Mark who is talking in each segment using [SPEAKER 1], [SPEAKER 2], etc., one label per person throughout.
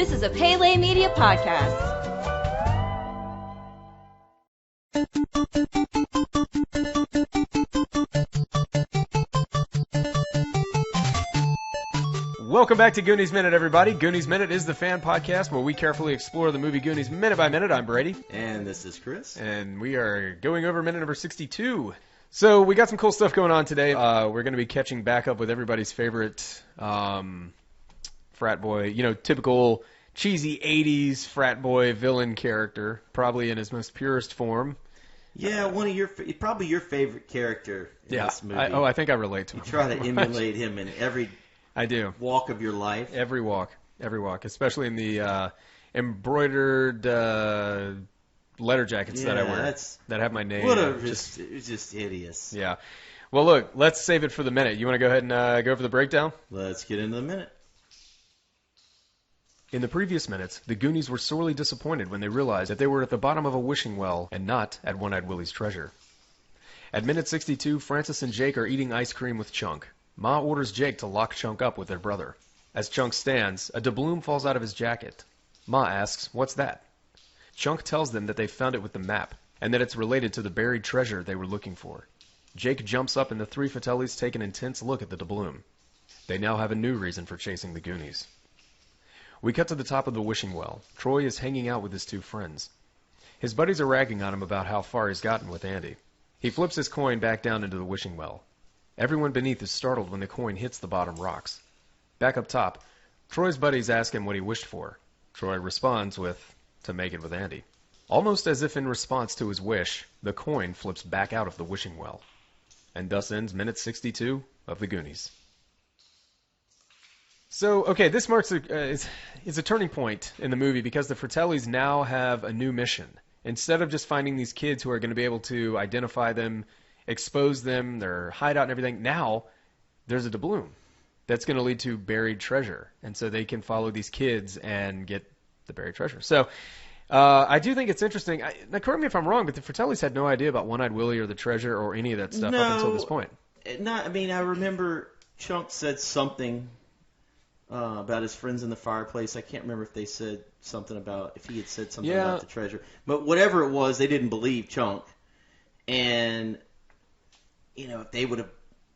[SPEAKER 1] This is a Pele Media podcast.
[SPEAKER 2] Welcome back to Goonies Minute, everybody. Goonies Minute is the fan podcast where we carefully explore the movie Goonies minute by minute. I'm Brady.
[SPEAKER 3] And this is Chris.
[SPEAKER 2] And we are going over minute number 62. So we got some cool stuff going on today. We're going to be catching back up with everybody's favorite frat boy, typical cheesy 80s frat boy villain character, probably in his most purest form.
[SPEAKER 3] Yeah, probably your favorite character in this movie.
[SPEAKER 2] I think I relate to him.
[SPEAKER 3] You try to emulate him in every
[SPEAKER 2] I do.
[SPEAKER 3] walk of your life.
[SPEAKER 2] Every walk, especially in the embroidered letter jackets that I wear that have my name.
[SPEAKER 3] It's just hideous.
[SPEAKER 2] Yeah. Well, look, let's save it for the minute. You want to go ahead and go over the breakdown?
[SPEAKER 3] Let's get into the minute.
[SPEAKER 2] In the previous minutes, the Goonies were sorely disappointed when they realized that they were at the bottom of a wishing well and not at One-Eyed Willie's treasure. At minute 62, Francis and Jake are eating ice cream with Chunk. Ma orders Jake to lock Chunk up with their brother. As Chunk stands, a doubloon falls out of his jacket. Ma asks, "What's that?" Chunk tells them that they found it with the map, and that it's related to the buried treasure they were looking for. Jake jumps up and the three Fratellis take an intense look at the doubloon. They now have a new reason for chasing the Goonies. We cut to the top of the wishing well. Troy is hanging out with his two friends. His buddies are ragging on him about how far he's gotten with Andy. He flips his coin back down into the wishing well. Everyone beneath is startled when the coin hits the bottom rocks. Back up top, Troy's buddies ask him what he wished for. Troy responds with, to make it with Andy. Almost as if in response to his wish, the coin flips back out of the wishing well. And thus ends minute 62 of the Goonies. So, okay, this marks is a turning point in the movie because the Fratellis now have a new mission. Instead of just finding these kids who are going to be able to identify them, expose them, their hideout and everything, now there's a doubloon that's going to lead to buried treasure. And so they can follow these kids and get the buried treasure. So I do think it's interesting. Now, correct me if I'm wrong, but the Fratellis had no idea about One-Eyed Willie or the treasure or any of that stuff up until this point.
[SPEAKER 3] I remember Chunk said something about his friends in the fireplace. I can't remember if they said something about, if he had said something about the treasure. But whatever it was, they didn't believe Chunk. And, if they would have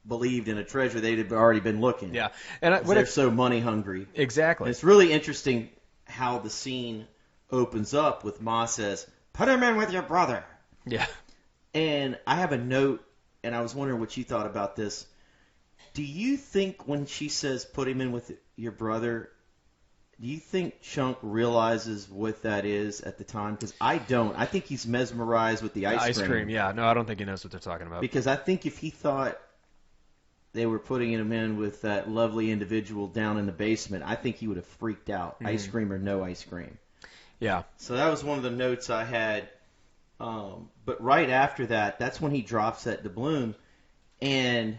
[SPEAKER 3] believed in a treasure, they'd have already been looking.
[SPEAKER 2] Yeah.
[SPEAKER 3] And they're so money hungry.
[SPEAKER 2] Exactly.
[SPEAKER 3] And it's really interesting how the scene opens up with Ma says, "Put him in with your brother."
[SPEAKER 2] Yeah.
[SPEAKER 3] And I have a note, and I was wondering what you thought about this. Do you think when she says put him in with your brother, do you think Chunk realizes what that is at the time? Because I don't. I think he's mesmerized with the ice cream.
[SPEAKER 2] Yeah. No, I don't think he knows what they're talking about.
[SPEAKER 3] Because I think if he thought they were putting him in with that lovely individual down in the basement, I think he would have freaked out. Mm-hmm. Ice cream or no ice cream.
[SPEAKER 2] Yeah.
[SPEAKER 3] So that was one of the notes I had. But right after that, that's when he drops that doubloon. And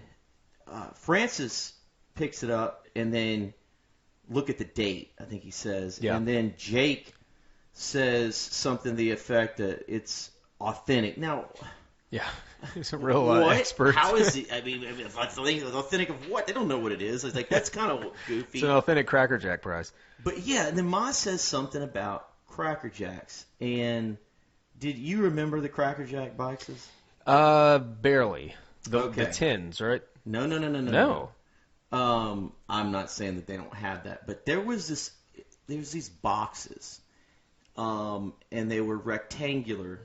[SPEAKER 3] Francis picks it up and then look at the date, I think he says.
[SPEAKER 2] Yeah.
[SPEAKER 3] And then Jake says something to the effect that it's authentic. Now,
[SPEAKER 2] yeah, he's a real expert.
[SPEAKER 3] How is it? Authentic of what? They don't know what it is. It's like, that's kind of goofy.
[SPEAKER 2] It's an authentic Cracker Jack prize.
[SPEAKER 3] But yeah, and then Ma says something about Cracker Jacks. And did you remember the Cracker Jack boxes?
[SPEAKER 2] Barely. The tins, right?
[SPEAKER 3] No. I'm not saying that they don't have that, but there's these boxes, and they were rectangular,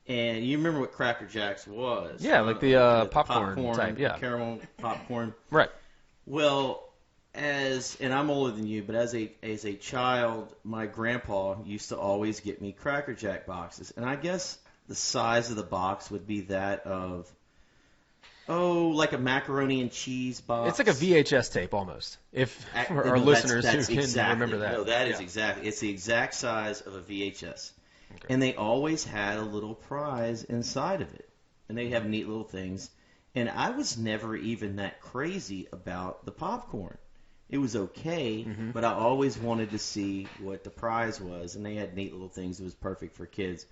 [SPEAKER 3] and you remember what Cracker Jacks was?
[SPEAKER 2] Yeah, like the popcorn type, yeah,
[SPEAKER 3] caramel popcorn,
[SPEAKER 2] right?
[SPEAKER 3] Well, and I'm older than you, but as a child, my grandpa used to always get me Cracker Jack boxes, and I guess the size of the box would be that of. Like a macaroni and cheese box.
[SPEAKER 2] It's like a VHS tape almost. For our listeners who can remember that.
[SPEAKER 3] No, that is exactly. It's the exact size of a VHS. Okay. And they always had a little prize inside of it. And they have neat little things. And I was never even that crazy about the popcorn. It was okay, but I always wanted to see what the prize was. And they had neat little things. It was perfect for kids.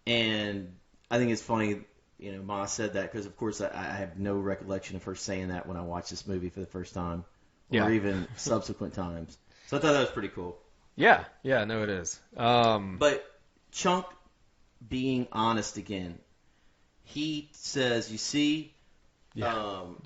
[SPEAKER 3] And I think it's funny. Ma said that because, of course, I have no recollection of her saying that when I watched this movie for the first time or even subsequent times. So I thought that was pretty cool.
[SPEAKER 2] Yeah, no, it is.
[SPEAKER 3] But Chunk being honest again, he says, "You see,
[SPEAKER 2] you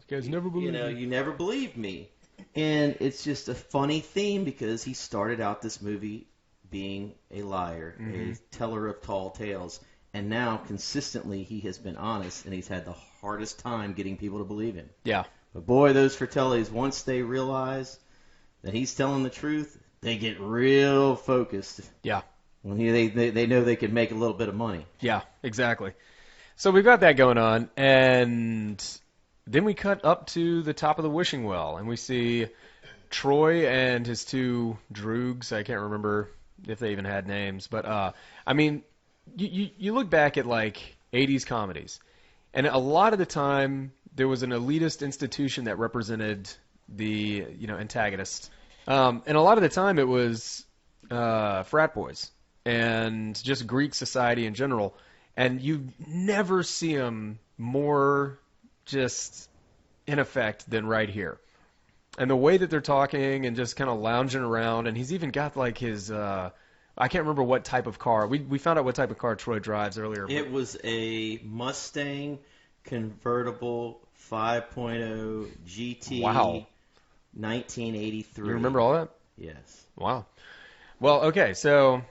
[SPEAKER 2] guys never believe me."
[SPEAKER 3] you never believed me," and it's just a funny theme because he started out this movie being a liar, a teller of tall tales, and now consistently he has been honest, and he's had the hardest time getting people to believe him.
[SPEAKER 2] Yeah.
[SPEAKER 3] But boy, those Fratellis, once they realize that he's telling the truth, they get real focused.
[SPEAKER 2] Yeah.
[SPEAKER 3] When they know they can make a little bit of money.
[SPEAKER 2] Yeah, exactly. So we've got that going on, and then we cut up to the top of the wishing well, and we see Troy and his two droogs. I can't remember if they even had names, but I mean, you look back at like 80s comedies, and a lot of the time there was an elitist institution that represented the antagonist, and a lot of the time it was frat boys and just Greek society in general, and you never see them more just in effect than right here. And the way that they're talking and just kind of lounging around, and he's even got like his I can't remember what type of car. We found out what type of car Troy drives earlier.
[SPEAKER 3] It was a Mustang convertible 5.0 GT.
[SPEAKER 2] Wow.
[SPEAKER 3] 1983.
[SPEAKER 2] You remember all that?
[SPEAKER 3] Yes.
[SPEAKER 2] Wow. Well, okay, so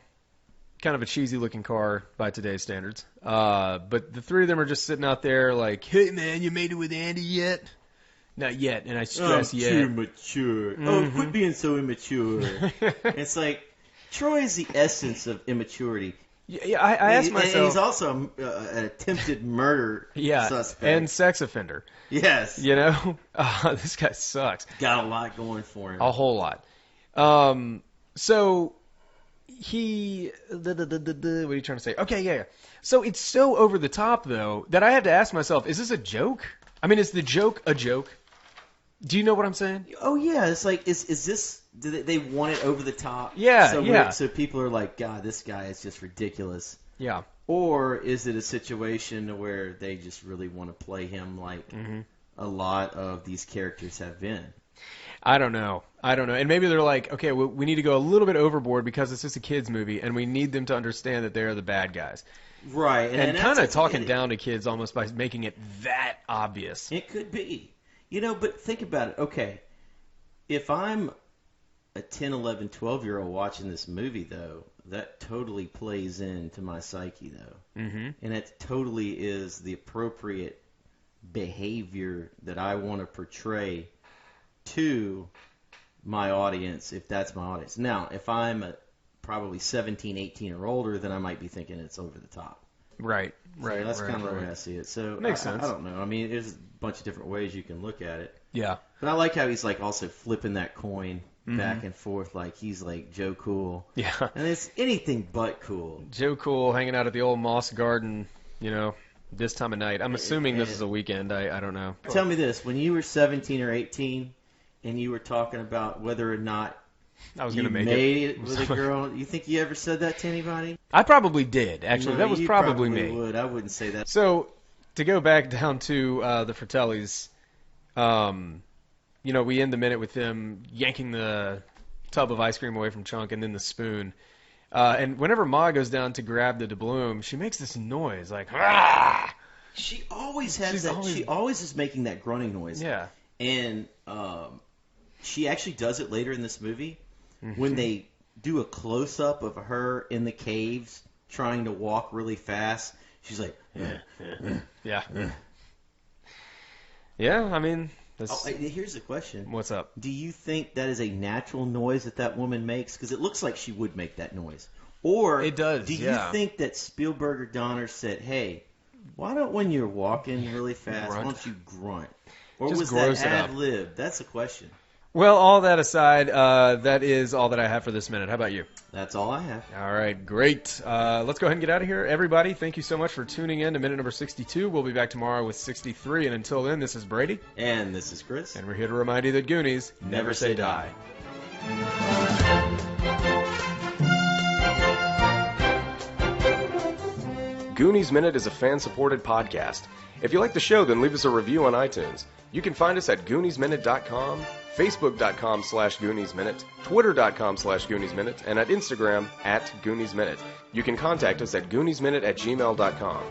[SPEAKER 2] kind of a cheesy looking car by today's standards. But the three of them are just sitting out there like, "Hey man, you made it with Andy yet?" Not yet, and I stress
[SPEAKER 3] I'm
[SPEAKER 2] yet.
[SPEAKER 3] too mature. Oh, quit being so immature. It's like Troy is the essence of immaturity.
[SPEAKER 2] Yeah, I asked myself.
[SPEAKER 3] And he's also an attempted murder suspect.
[SPEAKER 2] And sex offender.
[SPEAKER 3] Yes.
[SPEAKER 2] This guy sucks.
[SPEAKER 3] Got a lot going for him.
[SPEAKER 2] A whole lot. So he, what are you trying to say? Okay, yeah. So it's so over the top though that I had to ask myself, is this a joke? I mean, is the joke a joke? Do you know what I'm saying?
[SPEAKER 3] Oh yeah, it's like is this? Do they want it over the top?
[SPEAKER 2] Yeah,
[SPEAKER 3] so
[SPEAKER 2] yeah.
[SPEAKER 3] So people are like, God, this guy is just ridiculous.
[SPEAKER 2] Yeah.
[SPEAKER 3] Or is it a situation where they just really want to play him like a lot of these characters have been?
[SPEAKER 2] I don't know. And maybe they're like, okay, we need to go a little bit overboard because it's just a kids movie, and we need them to understand that they're the bad guys.
[SPEAKER 3] Right.
[SPEAKER 2] And kind of talking down to kids almost by making it that obvious.
[SPEAKER 3] It could be. But think about it. Okay, if I'm a 10, 11, 12-year-old watching this movie, though, that totally plays into my psyche, though. Mm-hmm. And it totally is the appropriate behavior that I want to portray to my audience, if that's my audience. Now, if I'm probably 17, 18 or older, then I might be thinking it's over the top.
[SPEAKER 2] Right.
[SPEAKER 3] So that's kind of the way I see it. So
[SPEAKER 2] makes sense.
[SPEAKER 3] I don't know. I mean, there's a bunch of different ways you can look at it.
[SPEAKER 2] Yeah.
[SPEAKER 3] But I like how he's like also flipping that coin back and forth, like he's like Joe Cool.
[SPEAKER 2] Yeah.
[SPEAKER 3] And it's anything but cool.
[SPEAKER 2] Joe Cool hanging out at the old Moss Garden, this time of night. I'm assuming this is a weekend. I don't know.
[SPEAKER 3] Tell me this: when you were 17 or 18, and you were talking about whether or not
[SPEAKER 2] I was
[SPEAKER 3] you
[SPEAKER 2] going to make
[SPEAKER 3] made it with a girl, you think you ever said that to anybody?
[SPEAKER 2] I probably did. Actually,
[SPEAKER 3] No,
[SPEAKER 2] that was
[SPEAKER 3] you
[SPEAKER 2] probably me.
[SPEAKER 3] Would. I wouldn't say that.
[SPEAKER 2] So, to go back down to the Fratellis, we end the minute with them yanking the tub of ice cream away from Chunk and then the spoon. And whenever Ma goes down to grab the doubloon, she makes this noise like, ah!
[SPEAKER 3] She always has
[SPEAKER 2] She's
[SPEAKER 3] that.
[SPEAKER 2] always-
[SPEAKER 3] She always is making that grunting noise.
[SPEAKER 2] Yeah.
[SPEAKER 3] And she actually does it later in this movie when they do a close up of her in the caves trying to walk really fast. She's like,
[SPEAKER 2] Yeah. Yeah, I mean,
[SPEAKER 3] here's the question.
[SPEAKER 2] what's up?
[SPEAKER 3] Do you think that is a natural noise that woman makes? Because it looks like she would make that noise. Or
[SPEAKER 2] It does,
[SPEAKER 3] do
[SPEAKER 2] yeah.
[SPEAKER 3] you think that Spielberg or Donner said, hey, why don't when you're walking really fast,
[SPEAKER 2] Grunt.
[SPEAKER 3] why don't you grunt? Or
[SPEAKER 2] Just
[SPEAKER 3] was
[SPEAKER 2] gross
[SPEAKER 3] that
[SPEAKER 2] it up.
[SPEAKER 3] ad-lib? That's the question.
[SPEAKER 2] Well, all that aside, that is all that I have for this minute. How about you?
[SPEAKER 3] That's all I have.
[SPEAKER 2] All right, great. Let's go ahead and get out of here. Everybody, thank you so much for tuning in to minute number 62. We'll be back tomorrow with 63. And until then, this is Brady.
[SPEAKER 3] And this is Chris.
[SPEAKER 2] And we're here to remind you that Goonies
[SPEAKER 3] Never say die.
[SPEAKER 2] Goonies Minute is a fan-supported podcast. If you like the show, then leave us a review on iTunes. You can find us at GooniesMinute.com, Facebook.com/GooniesMinute, Twitter.com/GooniesMinute, and at Instagram @GooniesMinute. You can contact us at GooniesMinute@gmail.com.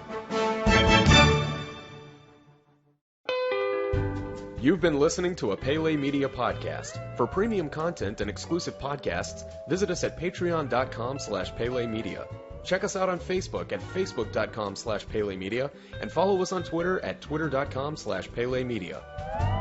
[SPEAKER 2] You've been listening to a Pele Media podcast. For premium content and exclusive podcasts, visit us at patreon.com/Pele Media. Check us out on Facebook at facebook.com/Pele Media and follow us on Twitter at twitter.com/Pele Media.